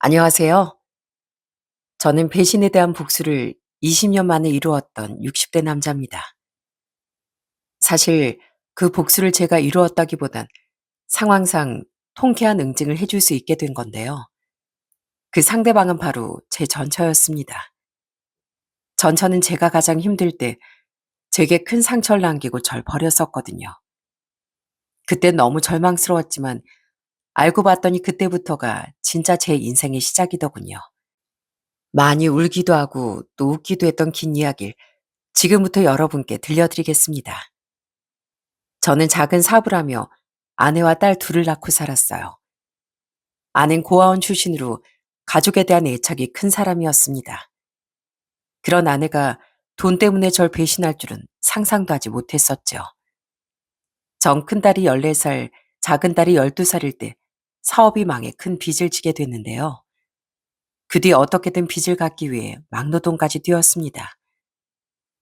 안녕하세요. 저는 배신에 대한 복수를 20년 만에 이루었던 60대 남자입니다. 사실 그 복수를 제가 이루었다기보단 상황상 통쾌한 응징을 해줄 수 있게 된 건데요. 그 상대방은 바로 제 전처였습니다. 전처는 제가 가장 힘들 때 제게 큰 상처를 남기고 절 버렸었거든요. 그땐 너무 절망스러웠지만 알고 봤더니 그때부터가 진짜 제 인생의 시작이더군요. 많이 울기도 하고 또 웃기도 했던 긴 이야기를 지금부터 여러분께 들려드리겠습니다. 저는 작은 사업을 하며 아내와 딸 둘을 낳고 살았어요. 아내는 고아원 출신으로 가족에 대한 애착이 큰 사람이었습니다. 그런 아내가 돈 때문에 절 배신할 줄은 상상도 하지 못했었죠. 전 큰딸이 14살, 작은 딸이 12살일 때 사업이 망해 큰 빚을 지게 됐는데요. 그 뒤 어떻게든 빚을 갚기 위해 막노동까지 뛰었습니다.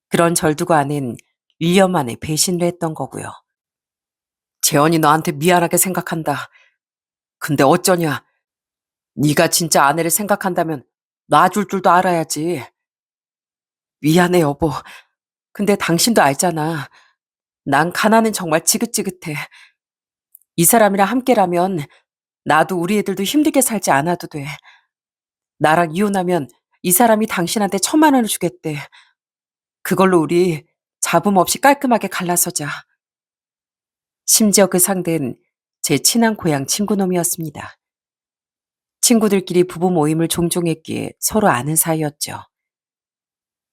그런 절 두고 아내는 1년 만에 배신을 했던 거고요. 재원이 너한테 미안하게 생각한다. 근데 어쩌냐. 네가 진짜 아내를 생각한다면 놔줄 줄도 알아야지. 미안해 여보. 근데 당신도 알잖아. 난 가난은 정말 지긋지긋해. 이 사람이랑 함께라면 나도 우리 애들도 힘들게 살지 않아도 돼. 나랑 이혼하면 이 사람이 당신한테 1,000만 원을 주겠대. 그걸로 우리 잡음 없이 깔끔하게 갈라서자. 심지어 그 상대는 제 친한 고향 친구놈이었습니다. 친구들끼리 부부 모임을 종종 했기에 서로 아는 사이였죠.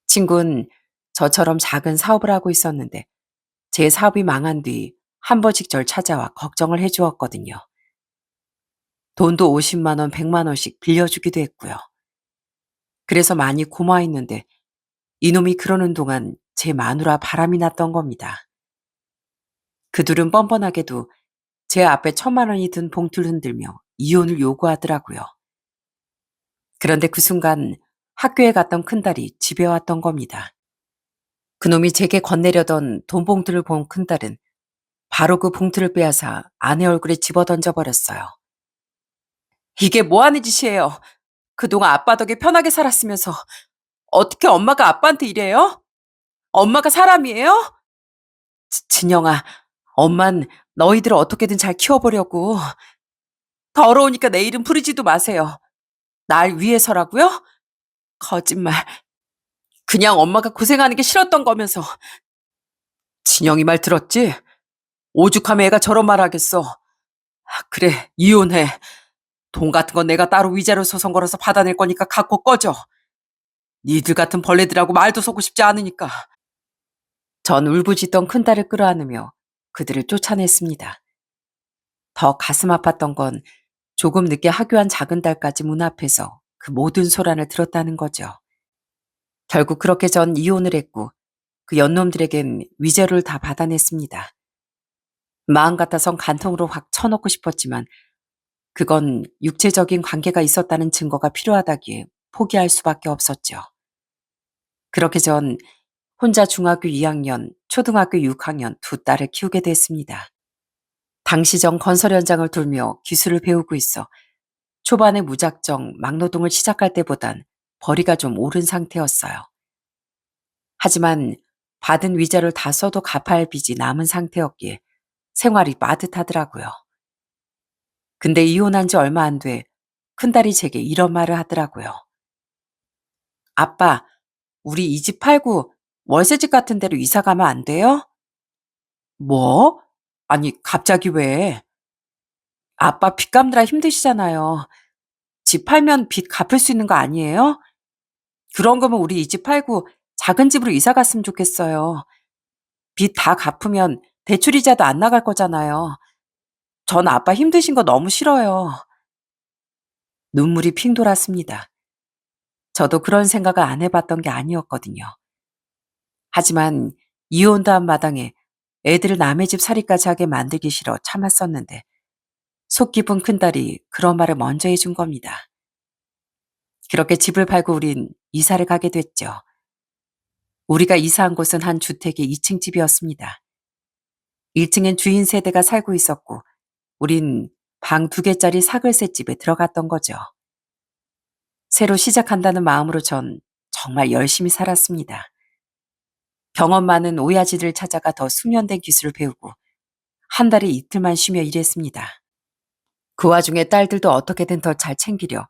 친구는 저처럼 작은 사업을 하고 있었는데 제 사업이 망한 뒤 한 번씩 절 찾아와 걱정을 해 주었거든요. 돈도 50만 원, 100만 원씩 빌려주기도 했고요. 그래서 많이 고마워했는데 이놈이 그러는 동안 제 마누라 바람이 났던 겁니다. 그들은 뻔뻔하게도 제 앞에 1,000만 원이 든 봉투를 흔들며 이혼을 요구하더라고요. 그런데 그 순간 학교에 갔던 큰딸이 집에 왔던 겁니다. 그놈이 제게 건네려던 돈 봉투를 본 큰딸은 바로 그 봉투를 빼앗아 아내 얼굴에 집어던져 버렸어요. 이게 뭐 하는 짓이에요? 그동안 아빠 덕에 편하게 살았으면서 어떻게 엄마가 아빠한테 이래요? 엄마가 사람이에요? 진영아, 엄만 너희들을 어떻게든 잘 키워보려고. 더러우니까 내 이름 부르지도 마세요. 날 위해서라고요? 거짓말. 그냥 엄마가 고생하는 게 싫었던 거면서. 진영이 말 들었지? 오죽하면 애가 저런 말 하겠어. 그래, 이혼해. 돈 같은 건 내가 따로 위자료 소송 걸어서 받아낼 거니까 갖고 꺼져. 니들 같은 벌레들하고 말도 섞고 싶지 않으니까. 전 울부짖던 큰딸을 끌어안으며 그들을 쫓아냈습니다. 더 가슴 아팠던 건 조금 늦게 하교한 작은 딸까지 문 앞에서 그 모든 소란을 들었다는 거죠. 결국 그렇게 전 이혼을 했고 그 연놈들에겐 위자료를 다 받아냈습니다. 마음 같아선 간통으로 확 쳐놓고 싶었지만 그건 육체적인 관계가 있었다는 증거가 필요하다기에 포기할 수밖에 없었죠. 그렇게 전 혼자 중학교 2학년, 초등학교 6학년 두 딸을 키우게 됐습니다. 당시 전 건설 현장을 돌며 기술을 배우고 있어 초반에 무작정 막노동을 시작할 때보단 벌이가 좀 오른 상태였어요. 하지만 받은 위자료를 다 써도 갚아야 할 빚이 남은 상태였기에 생활이 빠듯하더라고요. 근데 이혼한 지 얼마 안 돼 큰딸이 제게 이런 말을 하더라고요. 아빠, 우리 이 집 팔고 월세집 같은 데로 이사 가면 안 돼요? 뭐? 아니, 갑자기 왜? 아빠 빚 갚느라 힘드시잖아요. 집 팔면 빚 갚을 수 있는 거 아니에요? 그런 거면 우리 이 집 팔고 작은 집으로 이사 갔으면 좋겠어요. 빚 다 갚으면 대출이자도 안 나갈 거잖아요. 전 아빠 힘드신 거 너무 싫어요. 눈물이 핑 돌았습니다. 저도 그런 생각을 안 해봤던 게 아니었거든요. 하지만 이혼도 한 마당에 애들을 남의 집 살이까지 하게 만들기 싫어 참았었는데 속 깊은 큰딸이 그런 말을 먼저 해준 겁니다. 그렇게 집을 팔고 우린 이사를 가게 됐죠. 우리가 이사한 곳은 한 주택의 2층 집이었습니다. 1층엔 주인 세대가 살고 있었고 우린 방 2개짜리 사글세 집에 들어갔던 거죠. 새로 시작한다는 마음으로 전 정말 열심히 살았습니다. 경험 많은 오야지를 찾아가 더 숙련된 기술을 배우고 한 달에 이틀만 쉬며 일했습니다. 그 와중에 딸들도 어떻게든 더 잘 챙기려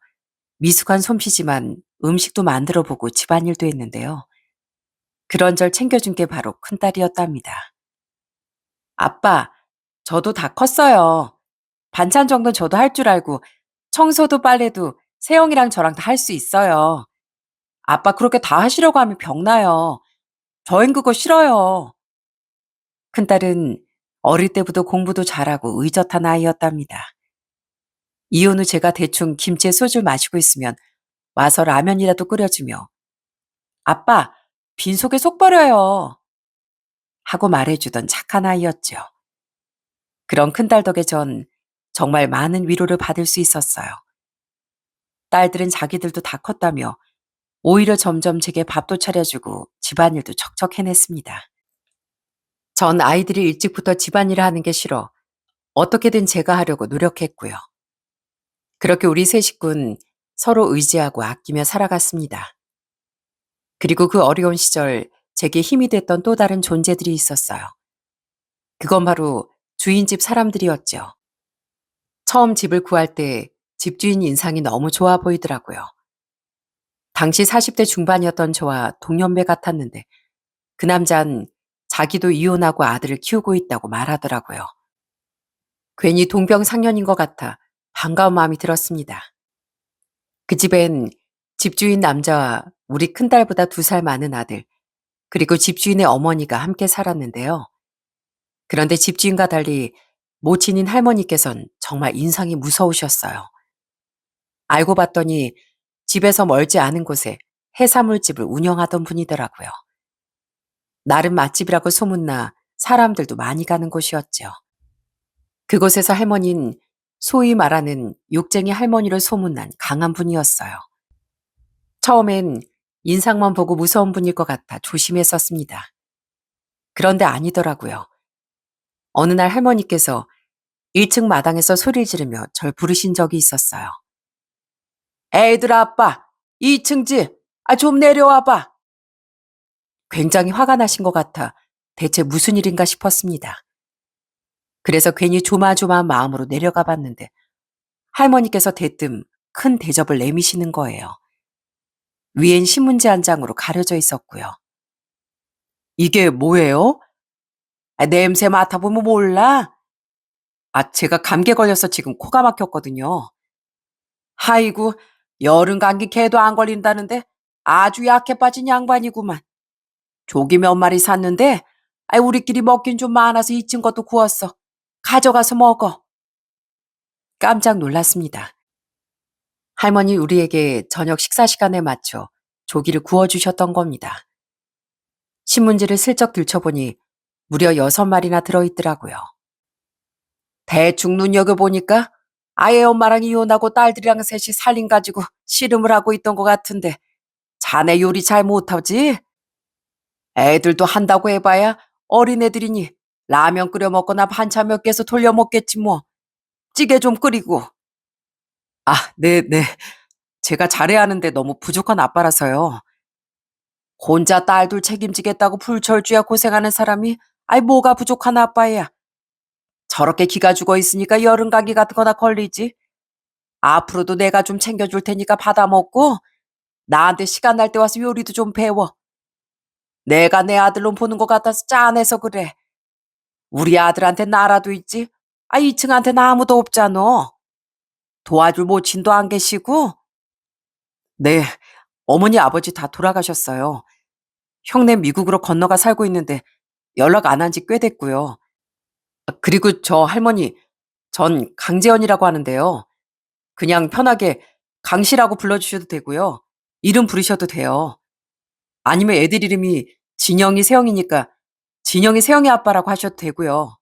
미숙한 솜씨지만 음식도 만들어 보고 집안일도 했는데요. 그런 절 챙겨준 게 바로 큰딸이었답니다. 아빠, 저도 다 컸어요. 반찬 정도는 저도 할 줄 알고 청소도 빨래도 세영이랑 저랑 다 할 수 있어요. 아빠 그렇게 다 하시려고 하면 병나요. 저흰 그거 싫어요. 큰딸은 어릴 때부터 공부도 잘하고 의젓한 아이였답니다. 이혼 후 제가 대충 김치에 소주를 마시고 있으면 와서 라면이라도 끓여주며 아빠, 빈속에 속 버려요. 하고 말해주던 착한 아이였죠. 그런 큰딸 덕에 전 정말 많은 위로를 받을 수 있었어요. 딸들은 자기들도 다 컸다며 오히려 점점 제게 밥도 차려주고 집안일도 척척 해냈습니다. 전 아이들이 일찍부터 집안일을 하는 게 싫어 어떻게든 제가 하려고 노력했고요. 그렇게 우리 세 식구는 서로 의지하고 아끼며 살아갔습니다. 그리고 그 어려운 시절 제게 힘이 됐던 또 다른 존재들이 있었어요. 그건 바로 주인집 사람들이었죠. 처음 집을 구할 때 집주인 인상이 너무 좋아 보이더라고요. 당시 40대 중반이었던 저와 동년배 같았는데 그 남잔 자기도 이혼하고 아들을 키우고 있다고 말하더라고요. 괜히 동병상련인 것 같아 반가운 마음이 들었습니다. 그 집엔 집주인 남자와 우리 큰딸보다 2살 많은 아들, 그리고 집주인의 어머니가 함께 살았는데요. 그런데 집주인과 달리 모친인 할머니께선 정말 인상이 무서우셨어요. 알고 봤더니 집에서 멀지 않은 곳에 해산물집을 운영하던 분이더라고요. 나름 맛집이라고 소문나 사람들도 많이 가는 곳이었죠. 그곳에서 할머니는 소위 말하는 욕쟁이 할머니로 소문난 강한 분이었어요. 처음엔 인상만 보고 무서운 분일 것 같아 조심했었습니다. 그런데 아니더라고요. 어느 날 할머니께서 1층 마당에서 소리를 지르며 절 부르신 적이 있었어요. 애들 아빠, 2층 집, 좀 내려와봐. 굉장히 화가 나신 것 같아 대체 무슨 일인가 싶었습니다. 그래서 괜히 조마조마한 마음으로 내려가 봤는데 할머니께서 대뜸 큰 대접을 내미시는 거예요. 위엔 신문지 한 장으로 가려져 있었고요. 이게 뭐예요? 냄새 맡아보면 몰라? 제가 감기에 걸려서 지금 코가 막혔거든요. 아이고, 여름 감기 걔도 안 걸린다는데 아주 약해 빠진 양반이구만. 조기 몇 마리 샀는데 우리끼리 먹긴 좀 많아서 2층 것도 구웠어. 가져가서 먹어. 깜짝 놀랐습니다. 할머니 우리에게 저녁 식사 시간에 맞춰 조기를 구워주셨던 겁니다. 신문지를 슬쩍 들춰보니 무려 6마리나 들어있더라고요. 대충 눈여겨보니까 아예 엄마랑 이혼하고 딸들이랑 셋이 살림 가지고 씨름을 하고 있던 것 같은데 자네 요리 잘 못하지? 애들도 한다고 해봐야 어린애들이니 라면 끓여 먹거나 반찬 몇 개서 돌려 먹겠지 뭐. 찌개 좀 끓이고. 네. 제가 잘해야 하는데 너무 부족한 아빠라서요. 혼자 딸 둘 책임지겠다고 불철주야 고생하는 사람이 뭐가 부족한 아빠야. 저렇게 기가 죽어 있으니까 여름 감기 같은 거나 걸리지. 앞으로도 내가 좀 챙겨줄 테니까 받아 먹고 나한테 시간 날 때 와서 요리도 좀 배워. 내가 내 아들로 보는 것 같아서 짠해서 그래. 우리 아들한테 나라도 있지. 2층한테는 아무도 없잖아. 도와줄 모친도 안 계시고. 네, 어머니 아버지 다 돌아가셨어요. 형네 미국으로 건너가 살고 있는데 연락 안 한 지 꽤 됐고요. 그리고 저 할머니, 전 강재현이라고 하는데요. 그냥 편하게 강씨라고 불러주셔도 되고요. 이름 부르셔도 돼요. 아니면 애들 이름이 진영이, 세영이니까 진영이, 세영이 아빠라고 하셔도 되고요.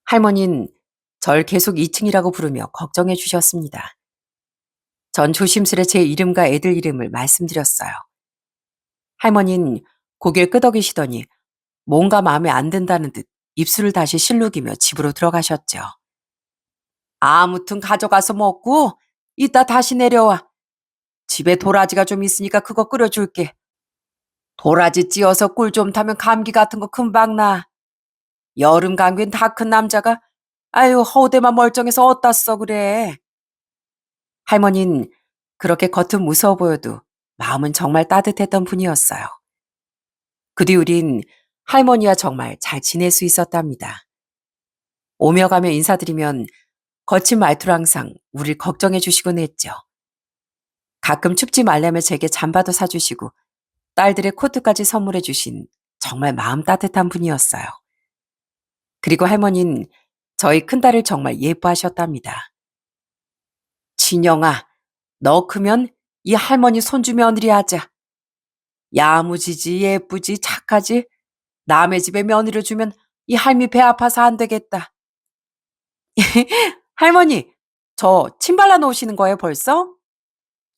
할머니는 절 계속 2층이라고 부르며 걱정해 주셨습니다. 전 조심스레 제 이름과 애들 이름을 말씀드렸어요. 할머니는 고개를 끄덕이시더니 뭔가 마음에 안 든다는 듯 입술을 다시 실룩이며 집으로 들어가셨죠. 아무튼 가져가서 먹고 이따 다시 내려와. 집에 도라지가 좀 있으니까 그거 끓여줄게. 도라지 찧어서 꿀 좀 타면 감기 같은 거 금방 나. 여름 감기는 다 큰 남자가 아유 허우대만 멀쩡해서 어디다 써 그래. 할머니는 그렇게 겉은 무서워 보여도 마음은 정말 따뜻했던 분이었어요. 그 뒤 우린 할머니와 정말 잘 지낼 수 있었답니다. 오며 가며 인사드리면 거친 말투로 항상 우릴 걱정해 주시곤 했죠. 가끔 춥지 말라며 제게 잠바도 사주시고 딸들의 코트까지 선물해 주신 정말 마음 따뜻한 분이었어요. 그리고 할머니는 저희 큰딸을 정말 예뻐하셨답니다. 진영아, 너 크면 이 할머니 손주 며느리 하자. 야무지지 예쁘지 착하지 남의 집에 며느리를 주면 이 할미 배 아파서 안 되겠다. 할머니, 저 침 발라 놓으시는 거예요 벌써?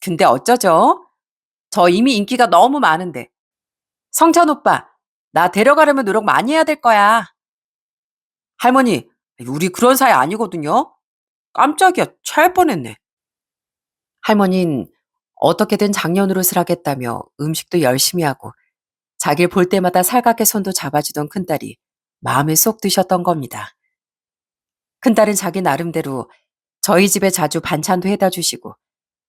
근데 어쩌죠? 저 이미 인기가 너무 많은데. 성찬 오빠, 나 데려가려면 노력 많이 해야 될 거야. 할머니, 우리 그런 사이 아니거든요. 깜짝이야, 체할 뻔했네. 할머니는 어떻게든 장년으로을 하겠다며 음식도 열심히 하고 자기를 볼 때마다 살갑게 손도 잡아주던 큰딸이 마음에 쏙 드셨던 겁니다. 큰딸은 자기 나름대로 저희 집에 자주 반찬도 해다 주시고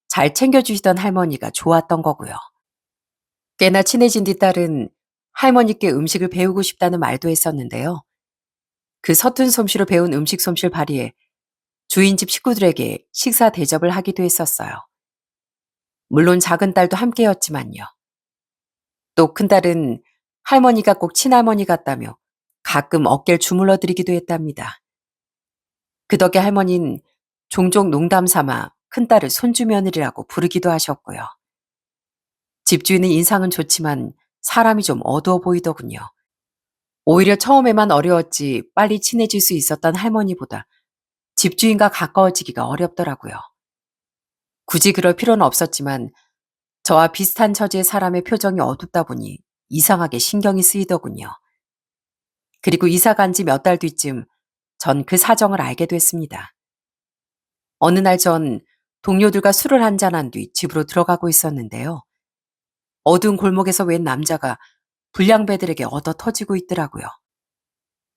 잘 챙겨주시던 할머니가 좋았던 거고요. 꽤나 친해진 뒤 딸은 할머니께 음식을 배우고 싶다는 말도 했었는데요. 그 서툰 솜씨로 배운 음식 솜씨를 발휘해 주인집 식구들에게 식사 대접을 하기도 했었어요. 물론 작은 딸도 함께였지만요. 또 큰딸은 할머니가 꼭 친할머니 같다며 가끔 어깨를 주물러 드리기도 했답니다. 그 덕에 할머니는 종종 농담 삼아 큰딸을 손주며느리라고 부르기도 하셨고요. 집주인은 인상은 좋지만 사람이 좀 어두워 보이더군요. 오히려 처음에만 어려웠지 빨리 친해질 수 있었던 할머니보다 집주인과 가까워지기가 어렵더라고요. 굳이 그럴 필요는 없었지만 저와 비슷한 처지의 사람의 표정이 어둡다 보니 이상하게 신경이 쓰이더군요. 그리고 이사 간 지 몇 달 뒤쯤 전 그 사정을 알게 됐습니다. 어느 날 전 동료들과 술을 한잔한 뒤 집으로 들어가고 있었는데요. 어두운 골목에서 웬 남자가 불량배들에게 얻어 터지고 있더라고요.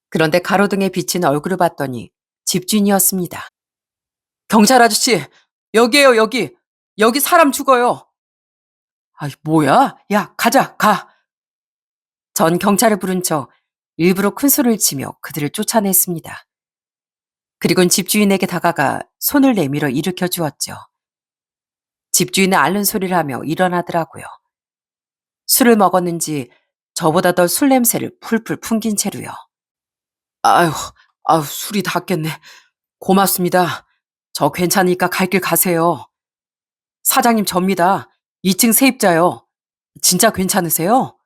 그런데 가로등에 비친 얼굴을 봤더니 집주인이었습니다. 경찰 아저씨, 여기에요, 여기. 여기 사람 죽어요. 아이, 뭐야? 야, 가자, 가. 전 경찰을 부른 척 일부러 큰 소리를 치며 그들을 쫓아냈습니다. 그리곤 집주인에게 다가가 손을 내밀어 일으켜 주었죠. 집주인은 앓는 소리를 하며 일어나더라고요. 술을 먹었는지 저보다 더 술 냄새를 풀풀 풍긴 채로요. 아유, 술이 다 깼네. 고맙습니다. 저 괜찮으니까 갈 길 가세요. 사장님 접니다. 2층 세입자요. 진짜 괜찮으세요?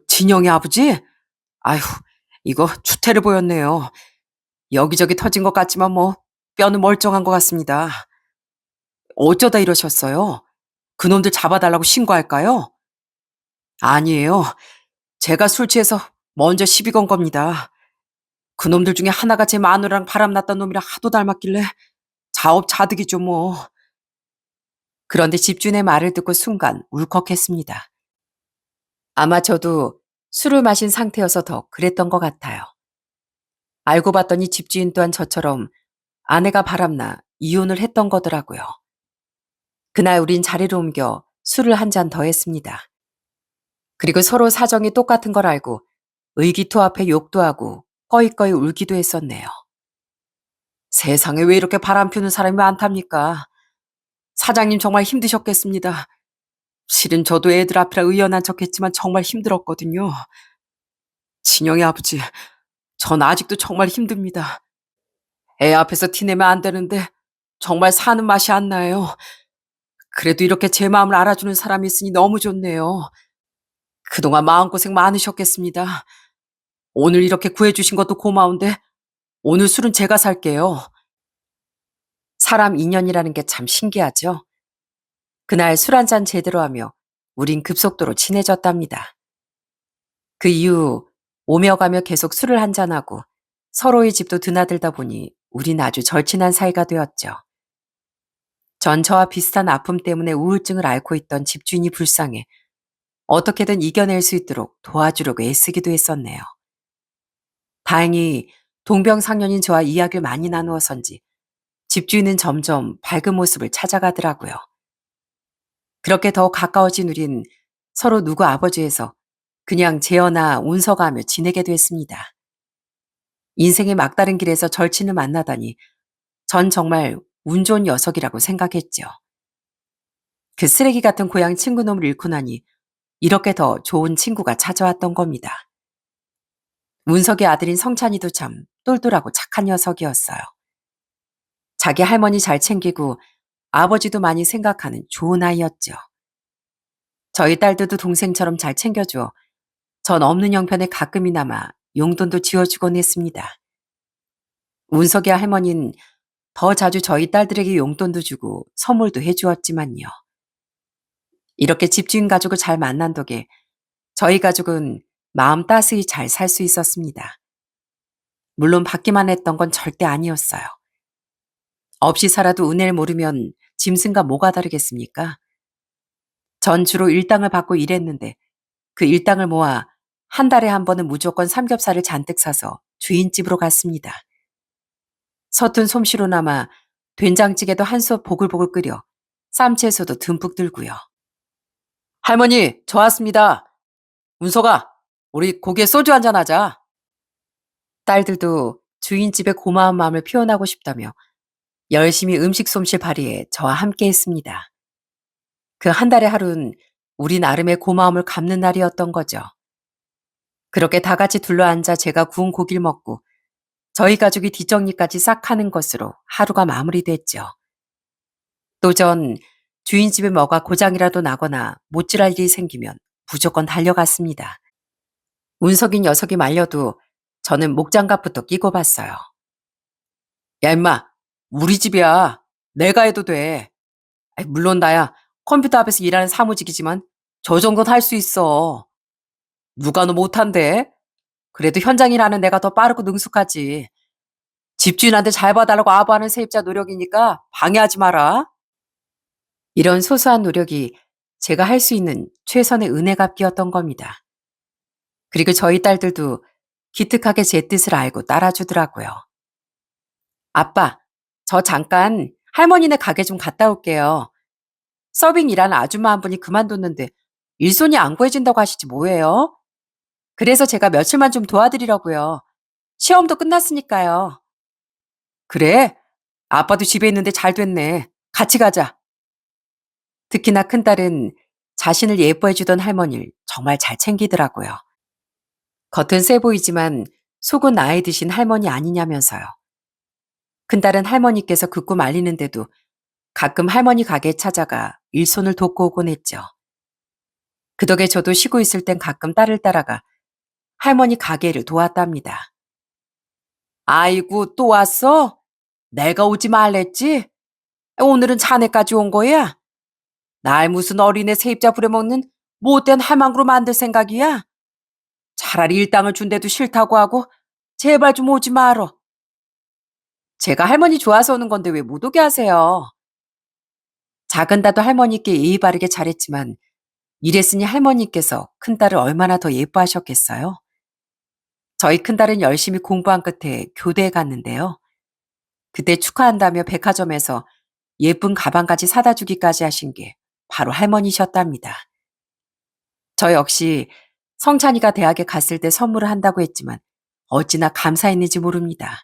진영이 아버지? 아휴, 이거 추태를 보였네요. 여기저기 터진 것 같지만 뭐 뼈는 멀쩡한 것 같습니다. 어쩌다 이러셨어요? 그놈들 잡아달라고 신고할까요? 아니에요. 제가 술 취해서 먼저 시비 건 겁니다. 그놈들 중에 하나가 제 마누라랑 바람났던 놈이랑 하도 닮았길래 자업자득이죠 뭐. 그런데 집주인의 말을 듣고 순간 울컥했습니다. 아마 저도 술을 마신 상태여서 더 그랬던 것 같아요. 알고 봤더니 집주인 또한 저처럼 아내가 바람나 이혼을 했던 거더라고요. 그날 우린 자리를 옮겨 술을 한 잔 더 했습니다. 그리고 서로 사정이 똑같은 걸 알고 의기투합해 욕도 하고 꺼이꺼이 울기도 했었네요. 세상에 왜 이렇게 바람 피우는 사람이 많답니까? 사장님 정말 힘드셨겠습니다. 실은 저도 애들 앞이라 의연한 척했지만 정말 힘들었거든요. 진영이 아버지, 전 아직도 정말 힘듭니다. 애 앞에서 티내면 안 되는데 정말 사는 맛이 안 나요. 그래도 이렇게 제 마음을 알아주는 사람이 있으니 너무 좋네요. 그동안 마음고생 많으셨겠습니다. 오늘 이렇게 구해주신 것도 고마운데 오늘 술은 제가 살게요. 사람 인연이라는 게 참 신기하죠. 그날 술 한 잔 제대로 하며 우린 급속도로 친해졌답니다. 그 이후 오며 가며 계속 술을 한 잔하고 서로의 집도 드나들다 보니 우린 아주 절친한 사이가 되었죠. 전 저와 비슷한 아픔 때문에 우울증을 앓고 있던 집주인이 불쌍해 어떻게든 이겨낼 수 있도록 도와주려고 애쓰기도 했었네요. 다행히 동병상련인 저와 이야기를 많이 나누어서인지 집주인은 점점 밝은 모습을 찾아가더라고요. 그렇게 더 가까워진 우린 서로 누구 아버지에서 그냥 재현아 운서가 하며 지내게 됐습니다. 인생의 막다른 길에서 절친을 만나다니 전 정말 운 좋은 녀석이라고 생각했죠. 그 쓰레기 같은 고향 친구놈을 잃고 나니 이렇게 더 좋은 친구가 찾아왔던 겁니다. 운석의 아들인 성찬이도 참 똘똘하고 착한 녀석이었어요. 자기 할머니 잘 챙기고 아버지도 많이 생각하는 좋은 아이였죠. 저희 딸들도 동생처럼 잘 챙겨줘 전 없는 형편에 가끔이나마 용돈도 지어주곤 했습니다. 운석의 할머니는 더 자주 저희 딸들에게 용돈도 주고 선물도 해주었지만요. 이렇게 집주인 가족을 잘 만난 덕에 저희 가족은 마음 따스히 잘 살 수 있었습니다. 물론 받기만 했던 건 절대 아니었어요. 없이 살아도 은혜를 모르면 짐승과 뭐가 다르겠습니까? 전 주로 일당을 받고 일했는데 그 일당을 모아 한 달에 한 번은 무조건 삼겹살을 잔뜩 사서 주인집으로 갔습니다. 서툰 솜씨로나마 된장찌개도 한 수업 보글보글 끓여 쌈채소도 듬뿍 들고요. 할머니, 저 왔습니다. 운석아, 우리 고기에 소주 한잔 하자. 딸들도 주인집의 고마운 마음을 표현하고 싶다며 열심히 음식 솜씨 발휘해 저와 함께 했습니다. 그 한 달의 하루는 우리 나름의 고마움을 갚는 날이었던 거죠. 그렇게 다 같이 둘러앉아 제가 구운 고기를 먹고 저희 가족이 뒷정리까지 싹 하는 것으로 하루가 마무리됐죠. 또 전 주인집에 뭐가 고장이라도 나거나 못질할 일이 생기면 무조건 달려갔습니다. 운석인 녀석이 말려도 저는 목장갑부터 끼고 봤어요. 야 임마, 우리 집이야. 내가 해도 돼. 아이, 물론 나야 컴퓨터 앞에서 일하는 사무직이지만 저 정도는 할 수 있어. 누가 너 못한대? 그래도 현장 일하는 내가 더 빠르고 능숙하지. 집주인한테 잘 봐달라고 아부하는 세입자 노력이니까 방해하지 마라. 이런 소소한 노력이 제가 할 수 있는 최선의 은혜 갚기였던 겁니다. 그리고 저희 딸들도 기특하게 제 뜻을 알고 따라주더라고요. 아빠, 저 잠깐 할머니네 가게 좀 갔다 올게요. 서빙 일하는 아줌마 한 분이 그만뒀는데 일손이 안 구해진다고 하시지 뭐예요? 그래서 제가 며칠만 좀 도와드리려고요. 시험도 끝났으니까요. 그래? 아빠도 집에 있는데 잘 됐네. 같이 가자. 특히나 큰딸은 자신을 예뻐해주던 할머니를 정말 잘 챙기더라고요. 겉은 세 보이지만 속은 나이 드신 할머니 아니냐면서요. 큰딸은 할머니께서 극구 말리는데도 가끔 할머니 가게에 찾아가 일손을 돕고 오곤 했죠. 그 덕에 저도 쉬고 있을 땐 가끔 딸을 따라가 할머니 가게를 도왔답니다. 아이고, 또 왔어? 내가 오지 말랬지? 오늘은 자네까지 온 거야? 날 무슨 어린애 세입자 부려먹는 못된 할망구로 만들 생각이야? 차라리 일당을 준대도 싫다고 하고 제발 좀 오지 말어. 제가 할머니 좋아서 오는 건데 왜 못 오게 하세요? 작은 딸도 할머니께 예의 바르게 잘했지만 이랬으니 할머니께서 큰딸을 얼마나 더 예뻐하셨겠어요? 저희 큰딸은 열심히 공부한 끝에 교대에 갔는데요. 그때 축하한다며 백화점에서 예쁜 가방까지 사다 주기까지 하신 게 바로 할머니셨답니다. 저 역시 성찬이가 대학에 갔을 때 선물을 한다고 했지만 어찌나 감사했는지 모릅니다.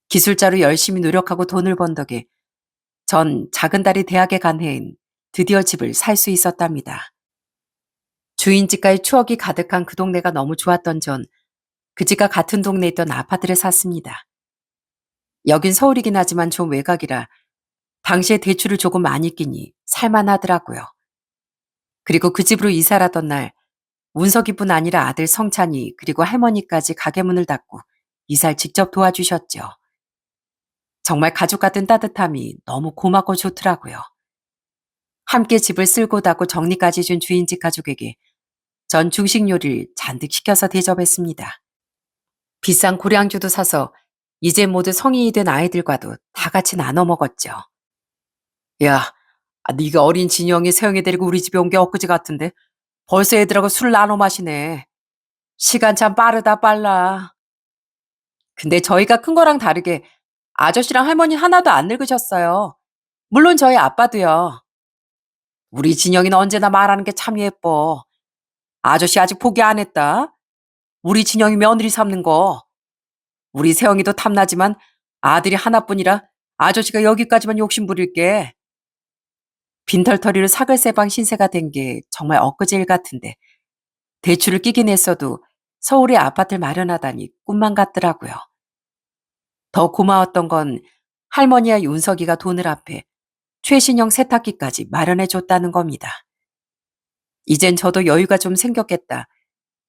기술자로 열심히 노력하고 돈을 번 덕에 전 작은 딸이 대학에 간 해엔 드디어 집을 살 수 있었답니다. 주인집과의 추억이 가득한 그 동네가 너무 좋았던 전 그 집과 같은 동네에 있던 아파트를 샀습니다. 여긴 서울이긴 하지만 좀 외곽이라 당시에 대출을 조금 많이 끼니 살만하더라고요. 그리고 그 집으로 이사를 하던 날 운석이뿐 아니라 아들 성찬이 그리고 할머니까지 가게 문을 닫고 이사를 직접 도와주셨죠. 정말 가족 같은 따뜻함이 너무 고맙고 좋더라고요. 함께 집을 쓸고 닫고 정리까지 해준 주인집 가족에게 전 중식 요리를 잔뜩 시켜서 대접했습니다. 비싼 고량주도 사서 이제 모두 성인이 된 아이들과도 다 같이 나눠 먹었죠. 야, 네가 어린 진영이 세영이 데리고 우리 집에 온 게 엊그제 같은데 벌써 애들하고 술 나눠 마시네. 시간 참 빠르다 빨라. 근데 저희가 큰 거랑 다르게 아저씨랑 할머니 하나도 안 늙으셨어요. 물론 저희 아빠도요. 우리 진영이는 언제나 말하는 게 참 예뻐. 아저씨 아직 포기 안 했다. 우리 진영이 며느리 삼는 거. 우리 세영이도 탐나지만 아들이 하나뿐이라 아저씨가 여기까지만 욕심 부릴게. 빈털터리로 사글세방 신세가 된 게 정말 엊그제 일 같은데 대출을 끼긴 했어도 서울에 아파트를 마련하다니 꿈만 같더라고요. 더 고마웠던 건 할머니와 윤석이가 돈을 합해 최신형 세탁기까지 마련해 줬다는 겁니다. 이젠 저도 여유가 좀 생겼겠다.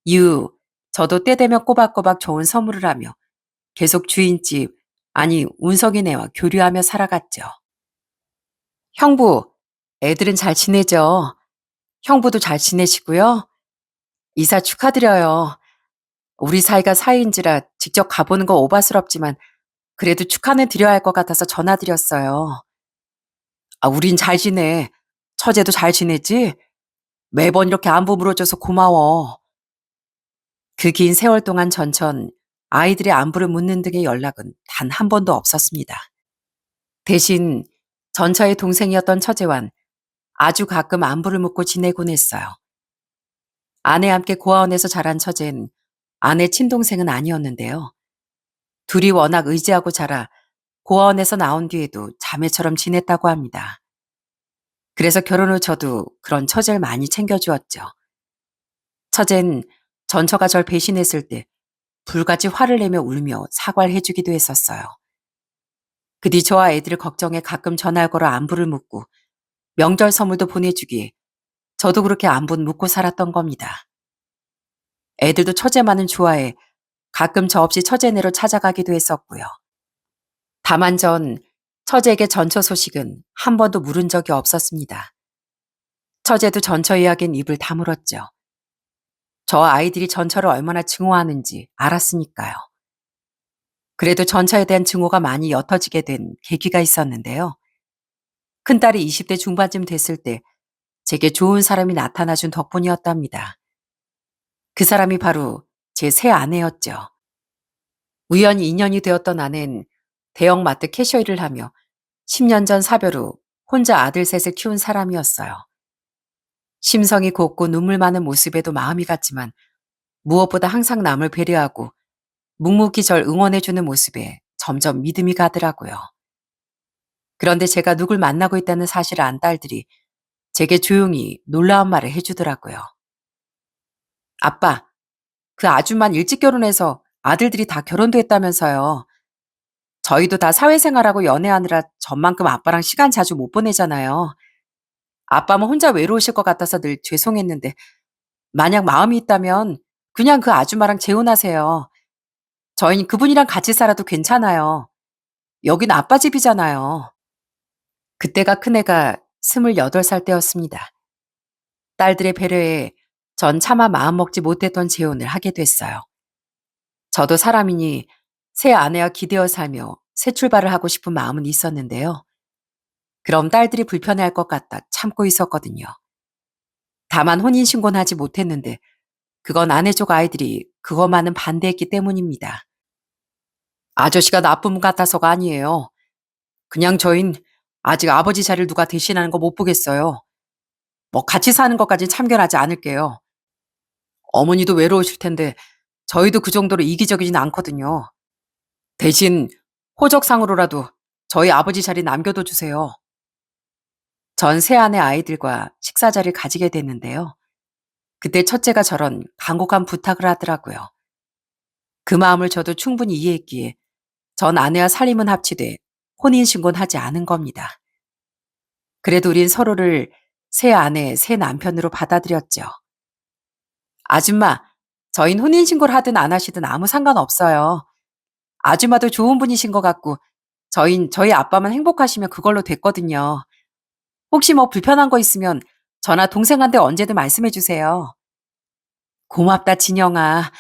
이후 저도 때 되면 꼬박꼬박 좋은 선물을 하며 계속 주인집, 아니 운석이네와 교류하며 살아갔죠. 형부, 애들은 잘 지내죠? 형부도 잘 지내시고요. 이사 축하드려요. 우리 사이가 사이인지라 직접 가보는 거 오바스럽지만 그래도 축하는 드려야 할 것 같아서 전화드렸어요. 우린 잘 지내. 처제도 잘 지내지? 매번 이렇게 안부 물어줘서 고마워. 그 긴 세월 동안 전천 아이들의 안부를 묻는 등의 연락은 단 한 번도 없었습니다. 대신 전처의 동생이었던 처제와는 아주 가끔 안부를 묻고 지내곤 했어요. 아내와 함께 고아원에서 자란 처제는 아내 친동생은 아니었는데요. 둘이 워낙 의지하고 자라 고아원에서 나온 뒤에도 자매처럼 지냈다고 합니다. 그래서 결혼 후 저도 그런 처제를 많이 챙겨주었죠. 처제는 전처가 절 배신했을 때 불같이 화를 내며 울며 사과를 해주기도 했었어요. 그 뒤 저와 애들을 걱정해 가끔 전화를 걸어 안부를 묻고 명절 선물도 보내주기에 저도 그렇게 안부는 묻고 살았던 겁니다. 애들도 처제만은 좋아해 가끔 저 없이 처제네로 찾아가기도 했었고요. 다만 전 처제에게 전처 소식은 한 번도 물은 적이 없었습니다. 처제도 전처 이야기엔 입을 다물었죠. 저 아이들이 전처를 얼마나 증오하는지 알았으니까요. 그래도 전처에 대한 증오가 많이 옅어지게 된 계기가 있었는데요. 큰딸이 20대 중반쯤 됐을 때 제게 좋은 사람이 나타나준 덕분이었답니다. 그 사람이 바로 제 새 아내였죠. 우연히 인연이 되었던 아내는 대형마트 캐셔 일을 하며 10년 전 사별 후 혼자 아들 셋을 키운 사람이었어요. 심성이 곱고 눈물 많은 모습에도 마음이 갔지만 무엇보다 항상 남을 배려하고 묵묵히 절 응원해주는 모습에 점점 믿음이 가더라고요. 그런데 제가 누굴 만나고 있다는 사실을 안 딸들이 제게 조용히 놀라운 말을 해주더라고요. 아빠, 그 아줌만 일찍 결혼해서 아들들이 다 결혼도 했다면서요. 저희도 다 사회생활하고 연애하느라 전만큼 아빠랑 시간 자주 못 보내잖아요. 아빠만 혼자 외로우실 것 같아서 늘 죄송했는데 만약 마음이 있다면 그냥 그 아줌마랑 재혼하세요. 저희는 그분이랑 같이 살아도 괜찮아요. 여긴 아빠 집이잖아요. 그때가 큰애가 28살 때였습니다. 딸들의 배려에 전 차마 마음 먹지 못했던 재혼을 하게 됐어요. 저도 사람이니 새 아내와 기대어 살며 새 출발을 하고 싶은 마음은 있었는데요. 그럼 딸들이 불편해할 것 같다 참고 있었거든요. 다만 혼인신고는 하지 못했는데 그건 아내 쪽 아이들이 그것만은 반대했기 때문입니다. 아저씨가 나쁜 분 같아서가 아니에요. 그냥 저흰 아직 아버지 자리를 누가 대신하는 거 못 보겠어요. 뭐 같이 사는 것까진 참견하지 않을게요. 어머니도 외로우실 텐데 저희도 그 정도로 이기적이진 않거든요. 대신 호적상으로라도 저희 아버지 자리 남겨둬 주세요. 전 새아내 아이들과 식사 자리를 가지게 됐는데요. 그때 첫째가 저런 간곡한 부탁을 하더라고요. 그 마음을 저도 충분히 이해했기에 전 아내와 살림은 합치돼 혼인신고는 하지 않은 겁니다. 그래도 우린 서로를 새 아내, 새 남편으로 받아들였죠. 아줌마, 저흰 혼인신고를 하든 안 하시든 아무 상관없어요. 아줌마도 좋은 분이신 것 같고 저흰 저희 아빠만 행복하시면 그걸로 됐거든요. 혹시 뭐 불편한 거 있으면 저나 동생한테 언제든 말씀해 주세요. 고맙다, 진영아.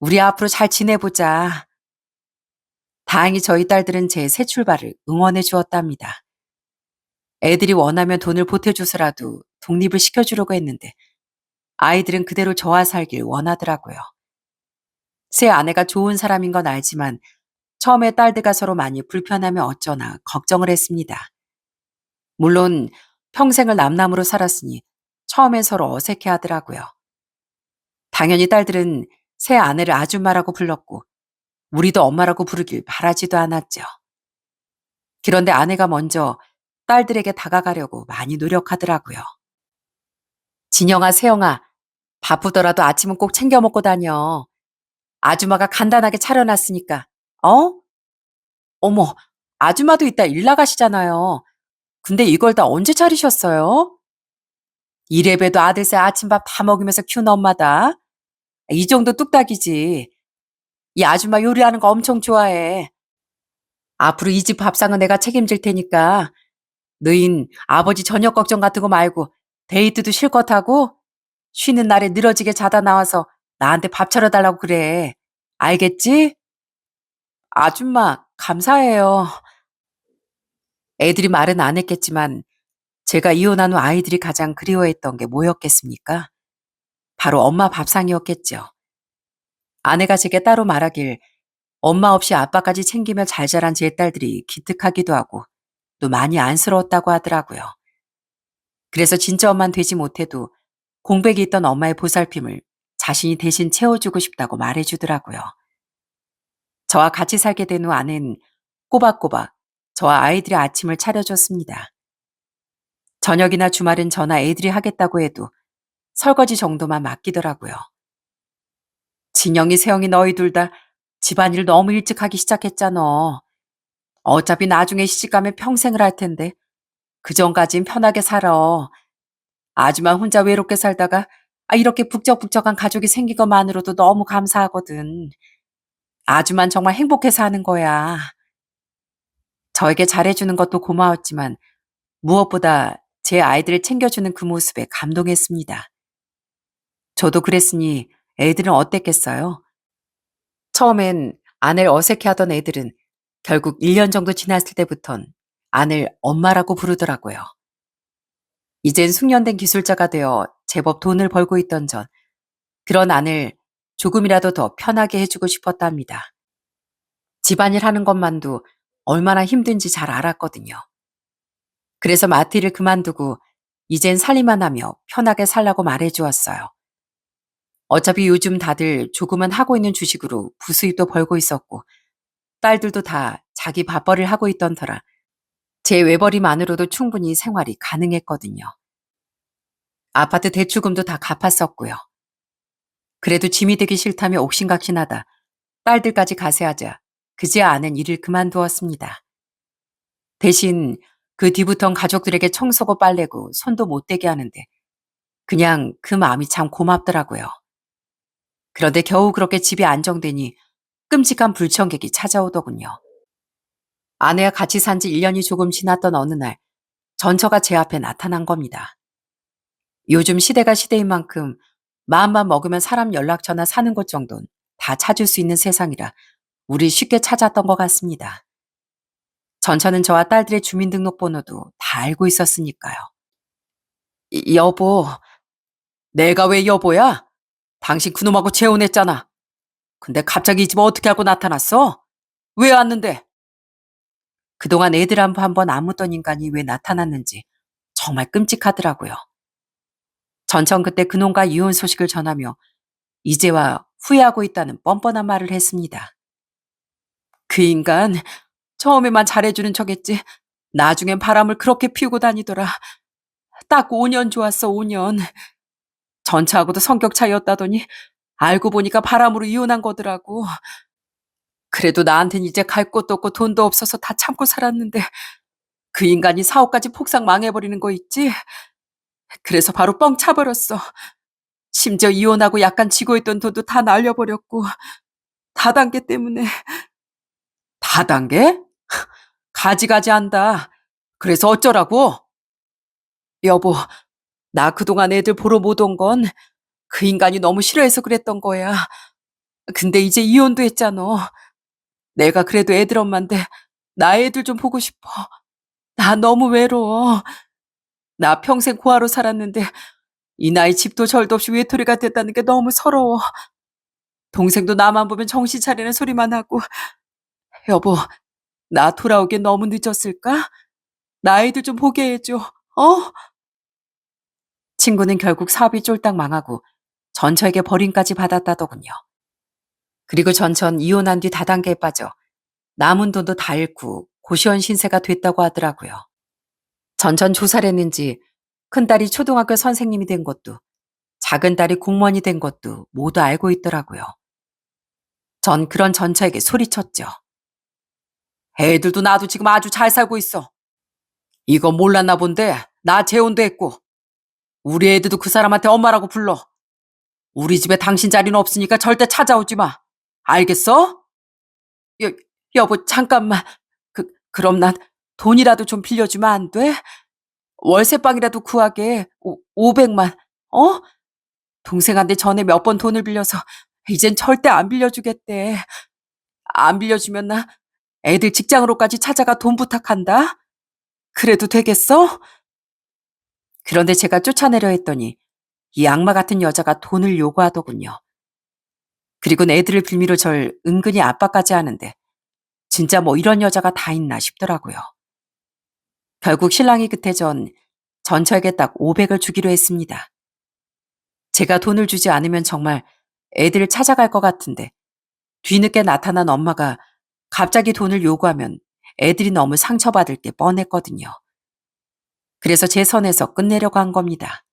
우리 앞으로 잘 지내보자. 다행히 저희 딸들은 제 새 출발을 응원해 주었답니다. 애들이 원하면 돈을 보태줘서라도 독립을 시켜주려고 했는데 아이들은 그대로 저와 살길 원하더라고요. 새 아내가 좋은 사람인 건 알지만 처음에 딸들과 서로 많이 불편하면 어쩌나 걱정을 했습니다. 물론 평생을 남남으로 살았으니 처음엔 서로 어색해 하더라고요. 당연히 딸들은 새 아내를 아줌마라고 불렀고 우리도 엄마라고 부르길 바라지도 않았죠. 그런데 아내가 먼저 딸들에게 다가가려고 많이 노력하더라고요. 진영아, 세영아, 바쁘더라도 아침은 꼭 챙겨 먹고 다녀. 아줌마가 간단하게 차려놨으니까. 어? 어머, 아줌마도 이따 일 나가시잖아요. 근데 이걸 다 언제 차리셨어요? 이래봬도 아들새 아침밥 다 먹이면서 키운 엄마다. 이 정도 뚝딱이지. 이 아줌마 요리하는 거 엄청 좋아해. 앞으로 이 집 밥상은 내가 책임질 테니까 너흰 아버지 저녁 걱정 같은 거 말고 데이트도 실컷 하고 쉬는 날에 늘어지게 자다 나와서 나한테 밥 차려달라고 그래. 알겠지? 아줌마, 감사해요. 애들이 말은 안 했겠지만 제가 이혼한 후 아이들이 가장 그리워했던 게 뭐였겠습니까? 바로 엄마 밥상이었겠죠. 아내가 제게 따로 말하길 엄마 없이 아빠까지 챙기며 잘 자란 제 딸들이 기특하기도 하고 또 많이 안쓰러웠다고 하더라고요. 그래서 진짜 엄만 되지 못해도 공백이 있던 엄마의 보살핌을 자신이 대신 채워주고 싶다고 말해주더라고요. 저와 같이 살게 된 후 아내는 꼬박꼬박 저와 아이들의 아침을 차려줬습니다. 저녁이나 주말은 저나 애들이 하겠다고 해도 설거지 정도만 맡기더라고요. 진영이, 세영이 너희 둘 다 집안일 너무 일찍 하기 시작했잖아. 어차피 나중에 시집가면 평생을 할 텐데 그 전까진 편하게 살아. 아줌마 혼자 외롭게 살다가 이렇게 북적북적한 가족이 생긴 것만으로도 너무 감사하거든. 아줌만 정말 행복해 사는 거야. 저에게 잘해주는 것도 고마웠지만 무엇보다 제 아이들을 챙겨주는 그 모습에 감동했습니다. 저도 그랬으니 애들은 어땠겠어요? 처음엔 아내를 어색해하던 애들은 결국 1년 정도 지났을 때부턴 아내를 엄마라고 부르더라고요. 이젠 숙련된 기술자가 되어 제법 돈을 벌고 있던 전 그런 아내를 조금이라도 더 편하게 해주고 싶었답니다. 집안일 하는 것만도 얼마나 힘든지 잘 알았거든요. 그래서 마트를 그만두고 이젠 살림만 하며 편하게 살라고 말해주었어요. 어차피 요즘 다들 조금은 하고 있는 주식으로 부수입도 벌고 있었고 딸들도 다 자기 밥벌이를 하고 있던 터라 제 외벌이만으로도 충분히 생활이 가능했거든요. 아파트 대출금도 다 갚았었고요. 그래도 짐이 되기 싫다며 옥신각신하다 딸들까지 가세하자 그제야 아는 일을 그만두었습니다. 대신 그 뒤부턴 가족들에게 청소고 빨래고 손도 못 대게 하는데 그냥 그 마음이 참 고맙더라고요. 그런데 겨우 그렇게 집이 안정되니 끔찍한 불청객이 찾아오더군요. 아내와 같이 산지 1년이 조금 지났던 어느 날 전처가 제 앞에 나타난 겁니다. 요즘 시대가 시대인 만큼 마음만 먹으면 사람 연락처나 사는 곳 정도는 다 찾을 수 있는 세상이라 우리 쉽게 찾았던 것 같습니다. 전처는 저와 딸들의 주민등록번호도 다 알고 있었으니까요. 여보, 내가 왜 여보야? 당신 그놈하고 재혼했잖아. 근데 갑자기 이 집 어떻게 알고 나타났어? 왜 왔는데? 그동안 애들 한번 안 묻던 인간이 왜 나타났는지 정말 끔찍하더라고요. 전천 그때 그놈과 이혼 소식을 전하며 이제와 후회하고 있다는 뻔뻔한 말을 했습니다. 그 인간 처음에만 잘해주는 척했지 나중엔 바람을 그렇게 피우고 다니더라. 딱 5년 좋았어, 5년. 전차하고도 성격 차이였다더니 알고 보니까 바람으로 이혼한 거더라고. 그래도 나한텐 이제 갈 곳도 없고 돈도 없어서 다 참고 살았는데 그 인간이 사업까지 폭삭 망해버리는 거 있지? 그래서 바로 뻥 차버렸어. 심지어 이혼하고 약간 쥐고 있던 돈도 다 날려버렸고 다단계 때문에. 다단계? 가지가지 한다. 그래서 어쩌라고? 여보, 나 그동안 애들 보러 못 온 건 그 인간이 너무 싫어해서 그랬던 거야. 근데 이제 이혼도 했잖아. 내가 그래도 애들 엄마인데 나의 애들 좀 보고 싶어. 나 너무 외로워. 나 평생 고아로 살았는데 이 나이 집도 절도 없이 외톨이가 됐다는 게 너무 서러워. 동생도 나만 보면 정신 차리는 소리만 하고. 여보, 나 돌아오기엔 너무 늦었을까? 나 아이들 좀 보게 해줘. 어? 친구는 결국 사업이 쫄딱 망하고 전처에게 버림까지 받았다더군요. 그리고 전천 이혼한 뒤 다단계에 빠져 남은 돈도 다 잃고 고시원 신세가 됐다고 하더라고요. 전천 조사를 했는지 큰딸이 초등학교 선생님이 된 것도 작은 딸이 공무원이 된 것도 모두 알고 있더라고요. 전 그런 전처에게 소리쳤죠. 애들도 나도 지금 아주 잘 살고 있어. 이거 몰랐나 본데 나 재혼도 했고 우리 애들도 그 사람한테 엄마라고 불러. 우리 집에 당신 자리는 없으니까 절대 찾아오지 마. 알겠어? 여, 여보 잠깐만. 그럼 난 돈이라도 좀 빌려주면 안 돼? 월세방이라도 구하게 500만. 어? 동생한테 전에 몇 번 돈을 빌려서 이젠 절대 안 빌려주겠대. 안 빌려주면 나 애들 직장으로까지 찾아가 돈 부탁한다. 그래도 되겠어? 그런데 제가 쫓아내려 했더니 이 악마 같은 여자가 돈을 요구하더군요. 그리고 애들을 빌미로 절 은근히 압박까지 하는데 진짜 뭐 이런 여자가 다 있나 싶더라고요. 결국 신랑이 끝에 전처에게 딱 500을 주기로 했습니다. 제가 돈을 주지 않으면 정말 애들을 찾아갈 것 같은데 뒤늦게 나타난 엄마가 갑자기 돈을 요구하면 애들이 너무 상처받을 게 뻔했거든요. 그래서 제 선에서 끝내려고 한 겁니다.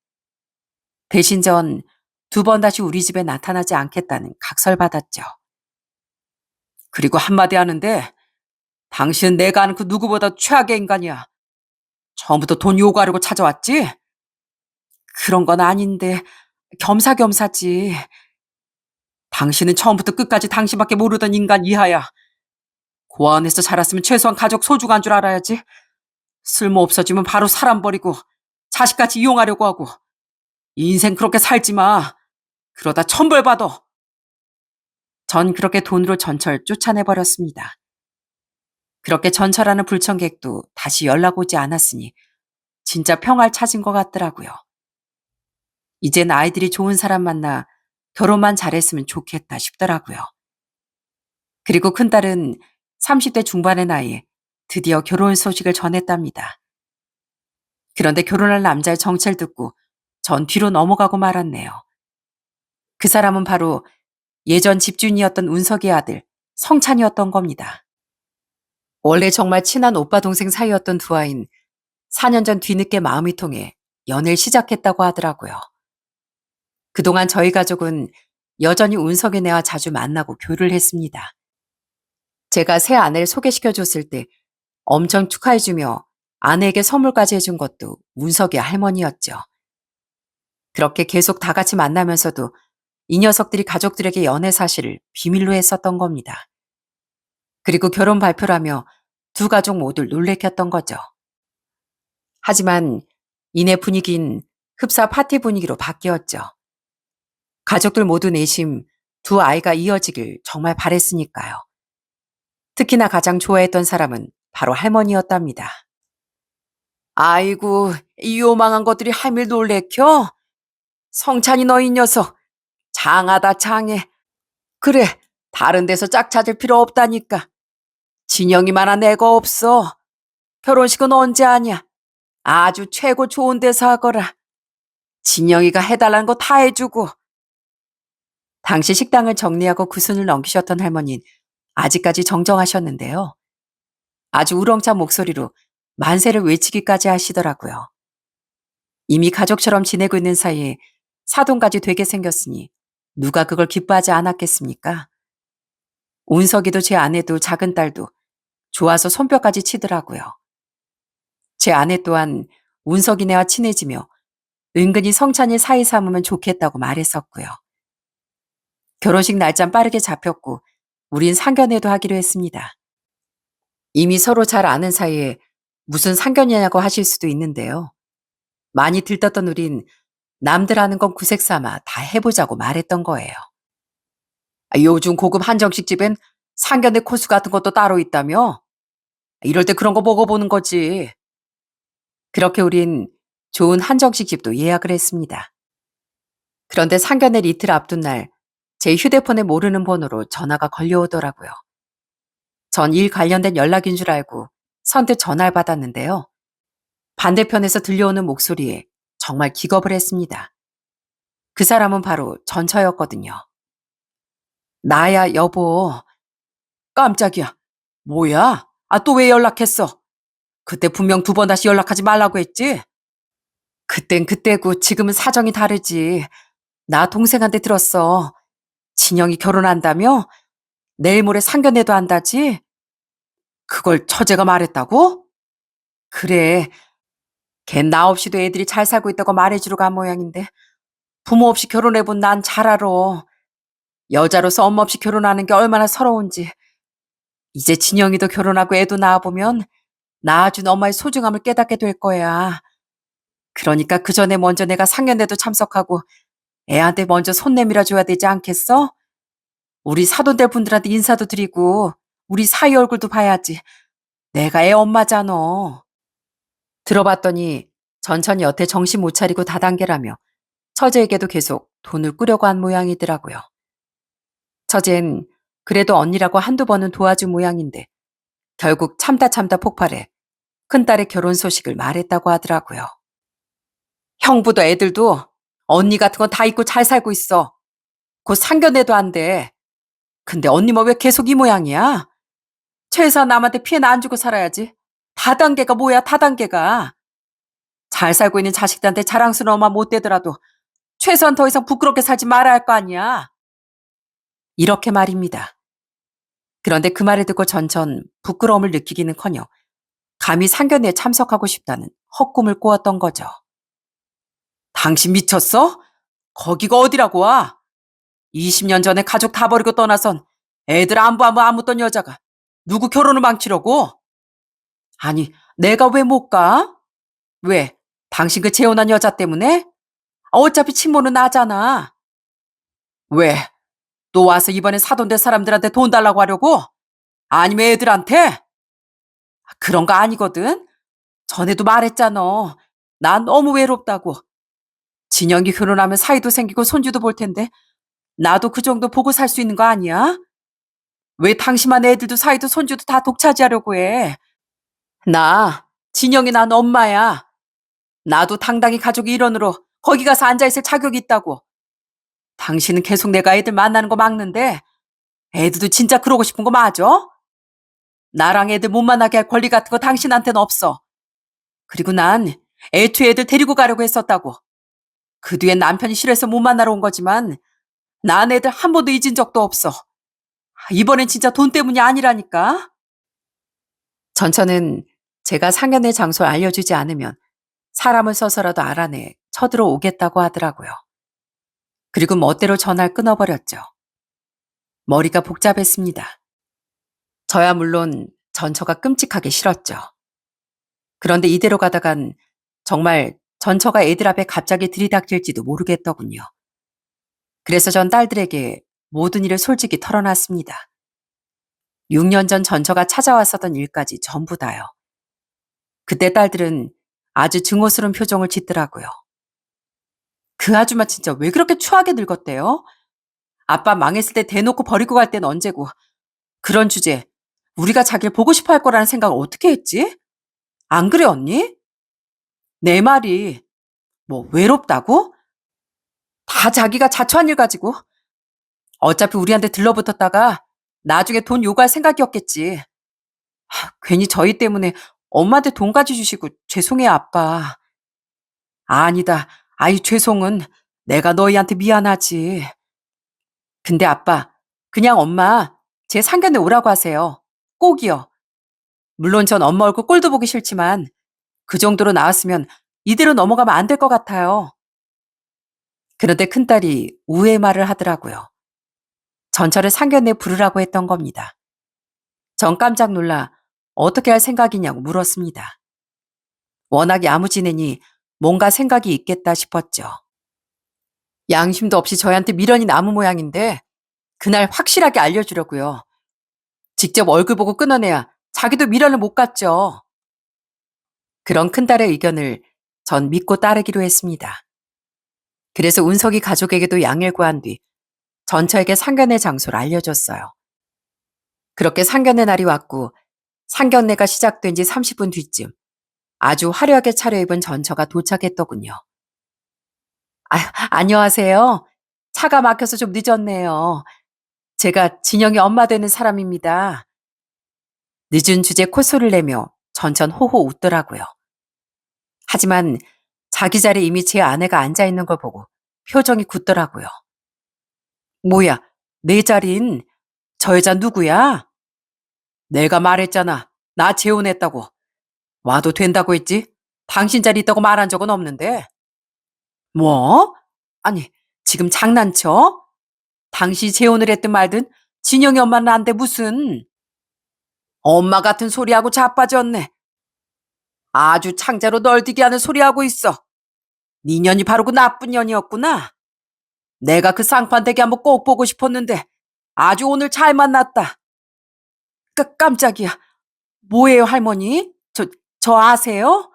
대신 전 두 번 다시 우리 집에 나타나지 않겠다는 각설받았죠. 그리고 한마디 하는데 당신은 내가 아는 그 누구보다 최악의 인간이야. 처음부터 돈 요구하려고 찾아왔지? 그런 건 아닌데 겸사겸사지. 당신은 처음부터 끝까지 당신밖에 모르던 인간 이하야. 고아원에서 자랐으면 최소한 가족 소중한 줄 알아야지. 쓸모 없어지면 바로 사람 버리고 자식까지 이용하려고 하고. 인생 그렇게 살지 마. 그러다 천벌받아. 전 그렇게 돈으로 전철 쫓아내버렸습니다. 그렇게 전철하는 불청객도 다시 연락 오지 않았으니 진짜 평화를 찾은 것 같더라고요. 이젠 아이들이 좋은 사람 만나 결혼만 잘했으면 좋겠다 싶더라고요. 그리고 큰딸은 30대 중반의 나이에 드디어 결혼 소식을 전했답니다. 그런데 결혼할 남자의 정체를 듣고 전 뒤로 넘어가고 말았네요. 그 사람은 바로 예전 집주인이었던 운석의 아들 성찬이었던 겁니다. 원래 정말 친한 오빠 동생 사이였던 두 아이는 4년 전 뒤늦게 마음이 통해 연애를 시작했다고 하더라고요. 그동안 저희 가족은 여전히 운석이네와 자주 만나고 교류를 했습니다. 제가 새 아내를 소개시켜줬을 때 엄청 축하해주며 아내에게 선물까지 해준 것도 운석의 할머니였죠. 그렇게 계속 다 같이 만나면서도 이 녀석들이 가족들에게 연애 사실을 비밀로 했었던 겁니다. 그리고 결혼 발표라며 두 가족 모두 놀래켰던 거죠. 하지만 이내 분위기는 흡사 파티 분위기로 바뀌었죠. 가족들 모두 내심 두 아이가 이어지길 정말 바랬으니까요. 특히나 가장 좋아했던 사람은 바로 할머니였답니다. 아이고, 이 요망한 것들이 할미를 놀래켜? 성찬이 너 이 녀석, 장하다 장해. 그래, 다른 데서 짝 찾을 필요 없다니까. 진영이만한 애가 없어. 결혼식은 언제 하냐? 아주 최고 좋은 데서 하거라. 진영이가 해달라는 거 다 해주고. 당시 식당을 정리하고 구순을 넘기셨던 할머니는 아직까지 정정하셨는데요. 아주 우렁찬 목소리로 만세를 외치기까지 하시더라고요. 이미 가족처럼 지내고 있는 사이에 사돈까지 되게 생겼으니 누가 그걸 기뻐하지 않았겠습니까? 운석이도 제 아내도 작은 딸도 좋아서 손뼉까지 치더라고요. 제 아내 또한 운석이네와 친해지며 은근히 성찬이 사이 삼으면 좋겠다고 말했었고요. 결혼식 날짜 빠르게 잡혔고 우린 상견례도 하기로 했습니다. 이미 서로 잘 아는 사이에 무슨 상견례냐고 하실 수도 있는데요. 많이 들떴던 우린 남들 하는 건 구색 삼아 다 해보자고 말했던 거예요. 요즘 고급 한정식 집엔 상견례 코스 같은 것도 따로 있다며? 이럴 때 그런 거 먹어보는 거지. 그렇게 우린 좋은 한정식 집도 예약을 했습니다. 그런데 상견례를 이틀 앞둔 날, 제 휴대폰에 모르는 번호로 전화가 걸려오더라고요. 전 일 관련된 연락인 줄 알고 선뜻 전화를 받았는데요. 반대편에서 들려오는 목소리에 정말 기겁을 했습니다. 그 사람은 바로 전처였거든요. 나야, 여보. 깜짝이야. 뭐야? 아, 또 왜 연락했어? 그때 분명 두 번 다시 연락하지 말라고 했지? 그땐 그때고 지금은 사정이 다르지. 나 동생한테 들었어. 진영이 결혼한다며? 내일 모레 상견례도 한다지? 그걸 처제가 말했다고? 그래. 걘 나 없이도 애들이 잘 살고 있다고 말해주러 간 모양인데 부모 없이 결혼해본 난 잘 알아. 여자로서 엄마 없이 결혼하는 게 얼마나 서러운지. 이제 진영이도 결혼하고 애도 낳아보면 낳아준 엄마의 소중함을 깨닫게 될 거야. 그러니까 그 전에 먼저 내가 상견례도 참석하고 애한테 먼저 손 내밀어 줘야 되지 않겠어? 우리 사돈들 분들한테 인사도 드리고 우리 사위 얼굴도 봐야지. 내가 애 엄마잖아. 들어봤더니 전천이 여태 정신 못 차리고 다단계라며 처제에게도 계속 돈을 꾸려고 한 모양이더라고요. 처젠 그래도 언니라고 한두 번은 도와준 모양인데 결국 참다 참다 폭발해 큰딸의 결혼 소식을 말했다고 하더라고요. 형부도 애들도 언니 같은 건 다 있고 잘 살고 있어. 곧 상견례도 안 돼. 근데 언니 뭐 왜 계속 이 모양이야? 최소한 남한테 피해나 안 주고 살아야지. 다단계가 뭐야, 다단계가. 잘 살고 있는 자식들한테 자랑스러운 엄마 못 되더라도 최소한 더 이상 부끄럽게 살지 말아야 할 거 아니야. 이렇게 말입니다. 그런데 그 말을 듣고 전천 부끄러움을 느끼기는커녕 감히 상견례에 참석하고 싶다는 헛꿈을 꾸었던 거죠. 당신 미쳤어? 거기가 어디라고 와? 20년 전에 가족 다 버리고 떠나선 애들 안부 묻던 여자가 누구 결혼을 망치려고? 아니, 내가 왜 못 가? 왜? 당신 그 재혼한 여자 때문에? 어차피 친모는 나잖아. 왜? 또 와서 이번에 사돈될 사람들한테 돈 달라고 하려고? 아니면 애들한테? 그런 거 아니거든. 전에도 말했잖아. 난 너무 외롭다고. 진영이 결혼하면 사이도 생기고 손주도 볼 텐데 나도 그 정도 보고 살 수 있는 거 아니야? 왜 당신만 애들도 사이도 손주도 다 독차지하려고 해? 진영이 난 엄마야. 나도 당당히 가족 일원으로 거기 가서 앉아있을 자격이 있다고. 당신은 계속 내가 애들 만나는 거 막는데 애들도 진짜 그러고 싶은 거 맞아? 나랑 애들 못 만나게 할 권리 같은 거 당신한테는 없어. 그리고 난 애초에 애들 데리고 가려고 했었다고. 그 뒤엔 남편이 싫어서 못 만나러 온 거지만 난 애들 한 번도 잊은 적도 없어. 이번엔 진짜 돈 때문이 아니라니까. 전처는 제가 상견례 장소를 알려주지 않으면 사람을 써서라도 알아내 쳐들어오겠다고 하더라고요. 그리고 멋대로 전화를 끊어버렸죠. 머리가 복잡했습니다. 저야 물론 전처가 끔찍하게 싫었죠. 그런데 이대로 가다간 정말 전처가 애들 앞에 갑자기 들이닥칠지도 모르겠더군요. 그래서 전 딸들에게 모든 일을 솔직히 털어놨습니다. 6년 전 전처가 찾아왔었던 일까지 전부 다요. 그때 딸들은 아주 증오스러운 표정을 짓더라고요. 그 아줌마 진짜 왜 그렇게 추하게 늙었대요? 아빠 망했을 때 대놓고 버리고 갈 땐 언제고 그런 주제 우리가 자기를 보고 싶어 할 거라는 생각을 어떻게 했지? 안 그래 언니? 내 말이 뭐 외롭다고? 다 자기가 자초한 일 가지고 어차피 우리한테 들러붙었다가 나중에 돈 요구할 생각이었겠지. 괜히 저희 때문에 엄마한테 돈까지 주시고 죄송해요 아빠. 아니다. 아이 죄송은 내가 너희한테 미안하지. 근데 아빠 그냥 엄마 제 상견례 오라고 하세요. 꼭이요. 물론 전 엄마 얼굴 꼴도 보기 싫지만 그 정도로 나왔으면 이대로 넘어가면 안 될 것 같아요. 그런데 큰딸이 우애의 말을 하더라고요. 전철을 상견례 부르라고 했던 겁니다. 전 깜짝 놀라 어떻게 할 생각이냐고 물었습니다. 워낙 야무지내니 뭔가 생각이 있겠다 싶었죠. 양심도 없이 저희한테 미련이 남은 모양인데 그날 확실하게 알려주려고요. 직접 얼굴 보고 끊어내야 자기도 미련을 못 갖죠. 그런 큰딸의 의견을 전 믿고 따르기로 했습니다. 그래서 운석이 가족에게도 양해를 구한 뒤 전처에게 상견례 장소를 알려줬어요. 그렇게 상견례 날이 왔고 상견례가 시작된 지 30분 뒤쯤 아주 화려하게 차려입은 전처가 도착했더군요. 아, 안녕하세요. 차가 막혀서 좀 늦었네요. 제가 진영이 엄마 되는 사람입니다. 늦은 주제 콧소리를 내며 전천 호호 웃더라고요. 하지만 자기 자리에 이미 제 아내가 앉아 있는 걸 보고 표정이 굳더라고요. 뭐야, 내 자리인 저 여자 누구야? 내가 말했잖아. 나 재혼했다고. 와도 된다고 했지? 당신 자리 있다고 말한 적은 없는데. 뭐? 아니, 지금 장난쳐? 당시 재혼을 했든 말든 진영이 엄마는 안 돼 무슨. 엄마 같은 소리하고 자빠졌네. 아주 창자로 널뛰게 하는 소리하고 있어. 네 년이 바로 그 나쁜 년이었구나. 내가 그 쌍판대기 한번 꼭 보고 싶었는데 아주 오늘 잘 만났다. 깜짝이야. 뭐예요, 할머니? 저 아세요?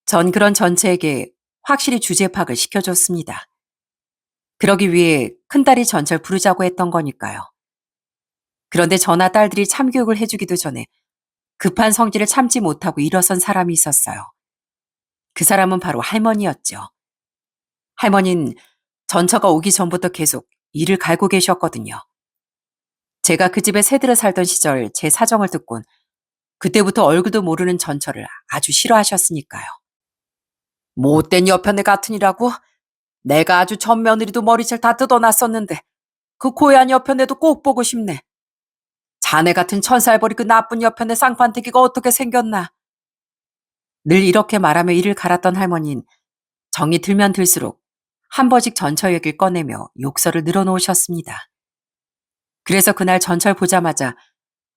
전 그런 전체에게 확실히 주제 파악을 시켜줬습니다. 그러기 위해 큰딸이 전철 부르자고 했던 거니까요. 그런데 저나 딸들이 참교육을 해주기도 전에 급한 성질을 참지 못하고 일어선 사람이 있었어요. 그 사람은 바로 할머니였죠. 할머니는 전처가 오기 전부터 계속 일을 갈고 계셨거든요. 제가 그 집에 새들어 살던 시절 제 사정을 듣곤 그때부터 얼굴도 모르는 전처를 아주 싫어하셨으니까요. 못된 여편네 같으니라고? 내가 아주 전 며느리도 머리채 다 뜯어놨었는데 그 고얀 여편네도 꼭 보고 싶네. 자네 같은 천살벌이 그 나쁜 여편네 쌍판대기가 어떻게 생겼나. 늘 이렇게 말하며 이를 갈았던 할머니는 정이 들면 들수록 한 버직 전처 얘기를 꺼내며 욕설을 늘어놓으셨습니다. 그래서 그날 전철 보자마자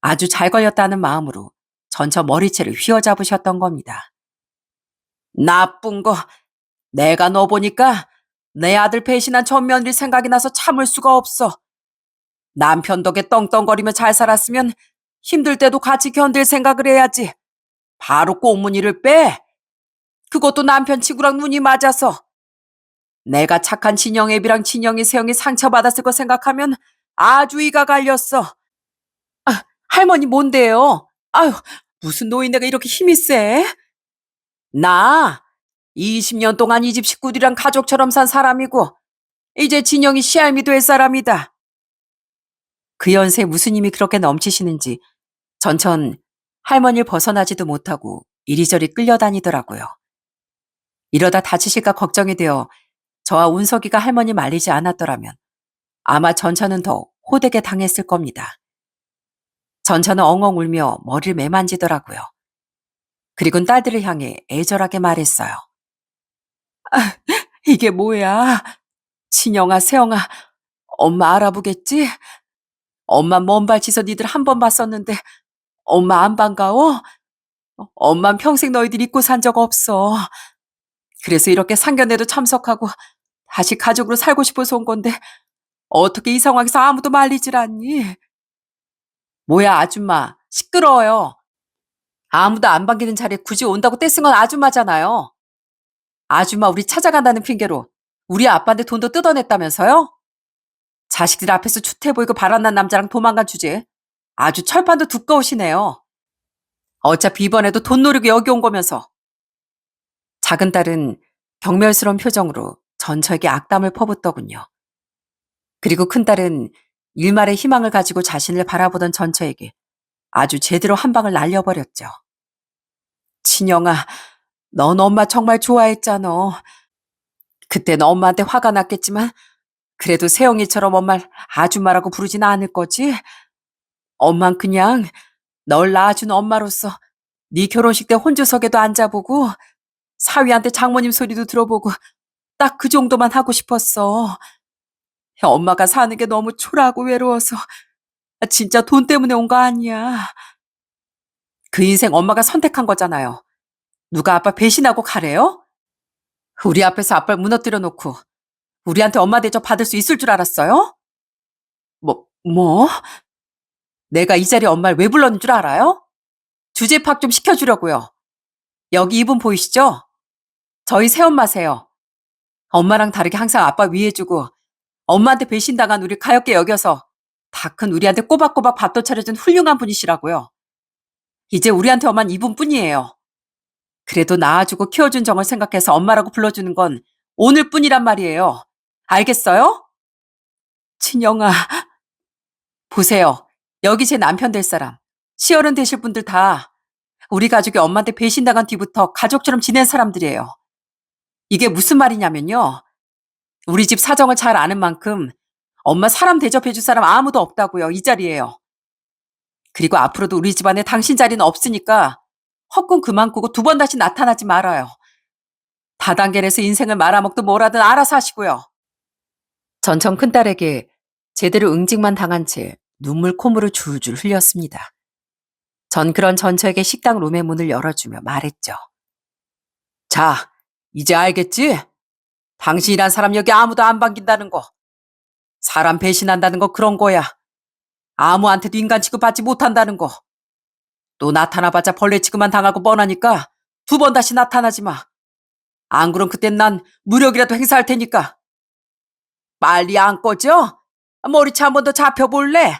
아주 잘 걸렸다는 마음으로 전처 머리채를 휘어잡으셨던 겁니다. 나쁜 거. 내가 너 보니까 내 아들 배신한 전 며느리 생각이 나서 참을 수가 없어. 남편 덕에 떵떵거리며 잘 살았으면 힘들 때도 같이 견딜 생각을 해야지. 바로 꽁무니를 빼. 그것도 남편 친구랑 눈이 맞아서. 내가 착한 진영애비랑 진영이 세영이 상처받았을 거 생각하면 아주 이가 갈렸어. 할머니 뭔데요? 아유, 무슨 노인네가 이렇게 힘이 세? 나 20년 동안 이 집 식구들이랑 가족처럼 산 사람이고 이제 진영이 시알미 될 사람이다. 그 연세에 무슨 힘이 그렇게 넘치시는지 전천 할머니를 벗어나지도 못하고 이리저리 끌려다니더라고요. 이러다 다치실까 걱정이 되어 저와 운석이가 할머니 말리지 않았더라면 아마 전천은 더 호되게 당했을 겁니다. 전천은 엉엉 울며 머리를 매만지더라고요. 그리곤 딸들을 향해 애절하게 말했어요. 이게 뭐야? 친영아, 세영아, 엄마 알아보겠지? 엄마 먼 발치서 니들 한 번 봤었는데 엄마 안 반가워? 엄만 평생 너희들 잊고 산 적 없어. 그래서 이렇게 상견례도 참석하고 다시 가족으로 살고 싶어서 온 건데 어떻게 이 상황에서 아무도 말리질 않니? 뭐야 아줌마 시끄러워요. 아무도 안 반기는 자리에 굳이 온다고 떼쓴 건 아줌마잖아요. 아줌마 우리 찾아간다는 핑계로 우리 아빠한테 돈도 뜯어냈다면서요? 자식들 앞에서 추태 보이고 바람난 남자랑 도망간 주제에 아주 철판도 두꺼우시네요. 어차피 이번에도 돈 노리고 여기 온 거면서. 작은 딸은 경멸스러운 표정으로 전처에게 악담을 퍼붓더군요. 그리고 큰 딸은 일말의 희망을 가지고 자신을 바라보던 전처에게 아주 제대로 한 방을 날려버렸죠. 친영아, 넌 엄마 정말 좋아했잖아. 그땐 엄마한테 화가 났겠지만 그래도 세영이처럼 엄마를 아줌마라고 부르진 않을 거지? 엄만 그냥 널 낳아준 엄마로서 네 결혼식 때 혼주석에도 앉아보고 사위한테 장모님 소리도 들어보고 딱 그 정도만 하고 싶었어. 엄마가 사는 게 너무 초라하고 외로워서 진짜 돈 때문에 온 거 아니야. 그 인생 엄마가 선택한 거잖아요. 누가 아빠 배신하고 가래요? 우리 앞에서 아빠를 무너뜨려 놓고 우리한테 엄마 대접 받을 수 있을 줄 알았어요? 뭐? 내가 이 자리에 엄마를 왜 불렀는 줄 알아요? 주제 파악 좀 시켜주려고요. 여기 이분 보이시죠? 저희 새엄마세요. 엄마랑 다르게 항상 아빠 위해주고 엄마한테 배신당한 우리 가엾게 여겨서 다 큰 우리한테 꼬박꼬박 밥도 차려준 훌륭한 분이시라고요. 이제 우리한테 엄만 이분뿐이에요. 그래도 낳아주고 키워준 정을 생각해서 엄마라고 불러주는 건 오늘뿐이란 말이에요. 알겠어요? 친영아, 보세요. 여기 제 남편 될 사람, 시어른 되실 분들 다 우리 가족이 엄마한테 배신당한 뒤부터 가족처럼 지낸 사람들이에요. 이게 무슨 말이냐면요. 우리 집 사정을 잘 아는 만큼 엄마 사람 대접해줄 사람 아무도 없다고요. 이 자리에요. 그리고 앞으로도 우리 집안에 당신 자리는 없으니까 헛꿈 그만 꾸고 두 번 다시 나타나지 말아요. 다단계에서 인생을 말아먹든 뭐라든 알아서 하시고요. 전청 큰딸에게 제대로 응징만 당한 채 눈물 콧물을 줄줄 흘렸습니다. 전 그런 전처에게 식당 룸의 문을 열어주며 말했죠. 자, 이제 알겠지? 당신이란 사람 여기 아무도 안 반긴다는 거. 사람 배신한다는 거 그런 거야. 아무한테도 인간 취급받지 못한다는 거. 또 나타나봤자 벌레 취급만 당하고 뻔하니까 두 번 다시 나타나지 마. 안 그럼 그땐 난 무력이라도 행사할 테니까. 빨리 안 꺼져? 머리채 한 번 더 잡혀볼래?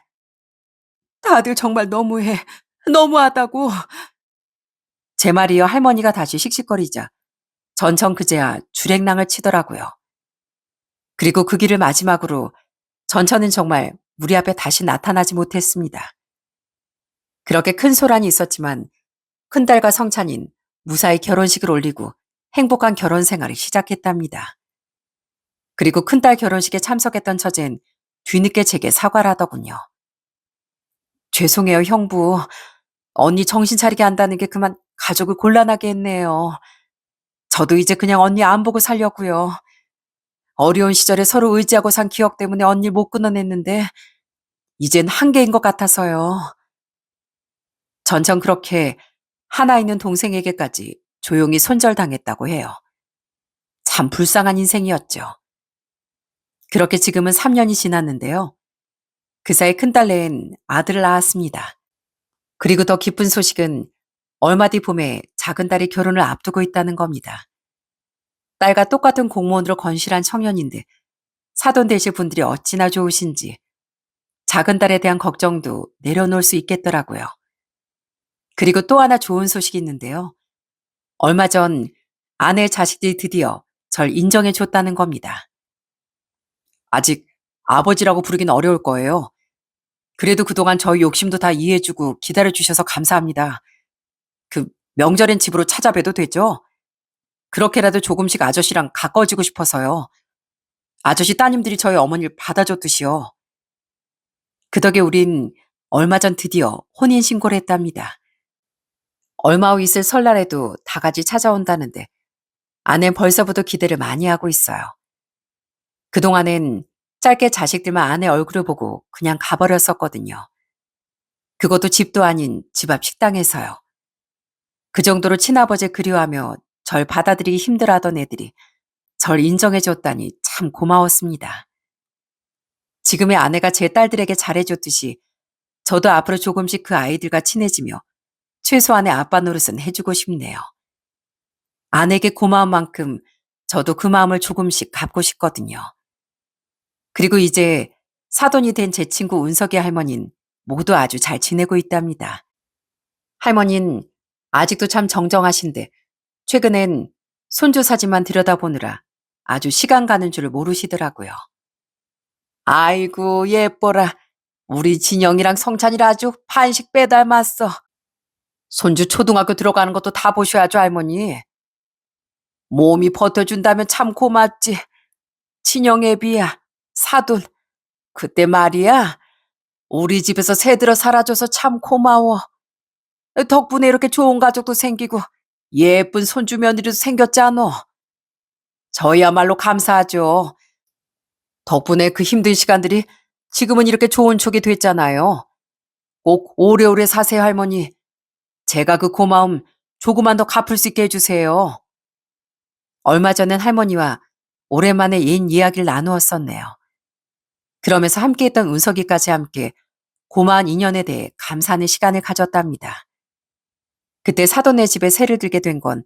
다들 정말 너무해. 너무하다고. 제 말이여 할머니가 다시 씩씩거리자 전청 그제야 주랭랑을 치더라고요. 그리고 그 길을 마지막으로 전처는 정말 우리 앞에 다시 나타나지 못했습니다. 그렇게 큰 소란이 있었지만 큰딸과 성찬인 무사히 결혼식을 올리고 행복한 결혼 생활을 시작했답니다. 그리고 큰딸 결혼식에 참석했던 처제는 뒤늦게 제게 사과를 하더군요. 죄송해요, 형부. 언니 정신 차리게 한다는 게 그만 가족을 곤란하게 했네요. 저도 이제 그냥 언니 안 보고 살려고요. 어려운 시절에 서로 의지하고 산 기억 때문에 언니를 못 끊어냈는데 이젠 한계인 것 같아서요. 전전 그렇게 하나 있는 동생에게까지 조용히 손절당했다고 해요. 참 불쌍한 인생이었죠. 그렇게 지금은 3년이 지났는데요. 그 사이 큰딸내엔 아들을 낳았습니다. 그리고 더 기쁜 소식은 얼마 뒤 봄에 작은 딸이 결혼을 앞두고 있다는 겁니다. 딸과 똑같은 공무원으로 건실한 청년인데 사돈 되실 분들이 어찌나 좋으신지 작은 딸에 대한 걱정도 내려놓을 수 있겠더라고요. 그리고 또 하나 좋은 소식이 있는데요. 얼마 전 아내 자식들이 드디어 절 인정해 줬다는 겁니다. 아직 아버지라고 부르긴 어려울 거예요. 그래도 그동안 저희 욕심도 다 이해해주고 기다려주셔서 감사합니다. 그 명절엔 집으로 찾아뵈도 되죠? 그렇게라도 조금씩 아저씨랑 가까워지고 싶어서요. 아저씨 따님들이 저희 어머니를 받아줬듯이요. 그 덕에 우린 얼마 전 드디어 혼인신고를 했답니다. 얼마 후 있을 설날에도 다 같이 찾아온다는데 아내는 벌써부터 기대를 많이 하고 있어요. 그동안엔 짧게 자식들만 아내 얼굴을 보고 그냥 가버렸었거든요. 그것도 집도 아닌 집 앞 식당에서요. 그 정도로 친아버지 그리워하며 절 받아들이기 힘들어하던 애들이 절 인정해줬다니 참 고마웠습니다. 지금의 아내가 제 딸들에게 잘해줬듯이 저도 앞으로 조금씩 그 아이들과 친해지며 최소한의 아빠 노릇은 해주고 싶네요. 아내에게 고마운 만큼 저도 그 마음을 조금씩 갚고 싶거든요. 그리고 이제 사돈이 된 제 친구 은석이 할머니는 모두 아주 잘 지내고 있답니다. 할머니는 아직도 참 정정하신데 최근엔 손주 사진만 들여다보느라 아주 시간 가는 줄 모르시더라고요. 아이고 예뻐라. 우리 진영이랑 성찬이라 아주 반씩 빼닮았어. 손주 초등학교 들어가는 것도 다 보셔야죠 할머니. 몸이 버텨준다면 참 고맙지. 친형 애비야, 사돈. 그때 말이야. 우리 집에서 새들어 살아줘서 참 고마워. 덕분에 이렇게 좋은 가족도 생기고 예쁜 손주 며느리도 생겼잖아. 저희야말로 감사하죠. 덕분에 그 힘든 시간들이 지금은 이렇게 좋은 촉이 됐잖아요. 꼭 오래오래 사세요 할머니. 제가 그 고마움 조금만 더 갚을 수 있게 해주세요. 얼마 전엔 할머니와 오랜만에 옛 이야기를 나누었었네요. 그러면서 함께했던 은석이까지 함께 고마운 인연에 대해 감사하는 시간을 가졌답니다. 그때 사돈네 집에 새를 들게 된 건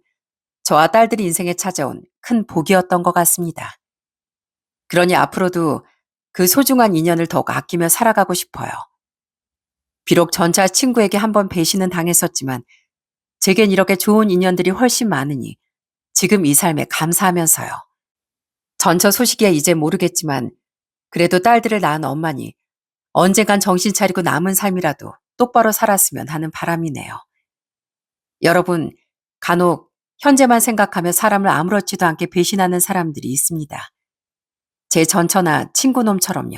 저와 딸들이 인생에 찾아온 큰 복이었던 것 같습니다. 그러니 앞으로도 그 소중한 인연을 더욱 아끼며 살아가고 싶어요. 비록 전차 친구에게 한번 배신은 당했었지만 제겐 이렇게 좋은 인연들이 훨씬 많으니 지금 이 삶에 감사하면서요. 전처 소식이야 이제 모르겠지만 그래도 딸들을 낳은 엄마니 언젠간 정신 차리고 남은 삶이라도 똑바로 살았으면 하는 바람이네요. 여러분, 간혹 현재만 생각하며 사람을 아무렇지도 않게 배신하는 사람들이 있습니다. 제 전처나 친구놈처럼요.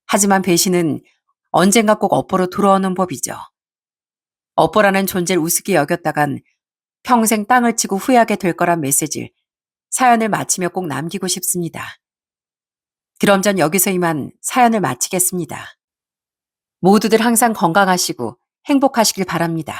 하지만 배신은 언젠가 꼭 업보로 돌아오는 법이죠. 업보라는 존재를 우습게 여겼다간 평생 땅을 치고 후회하게 될 거란 메시지를 사연을 마치며 꼭 남기고 싶습니다. 그럼 전 여기서 이만 사연을 마치겠습니다. 모두들 항상 건강하시고 행복하시길 바랍니다.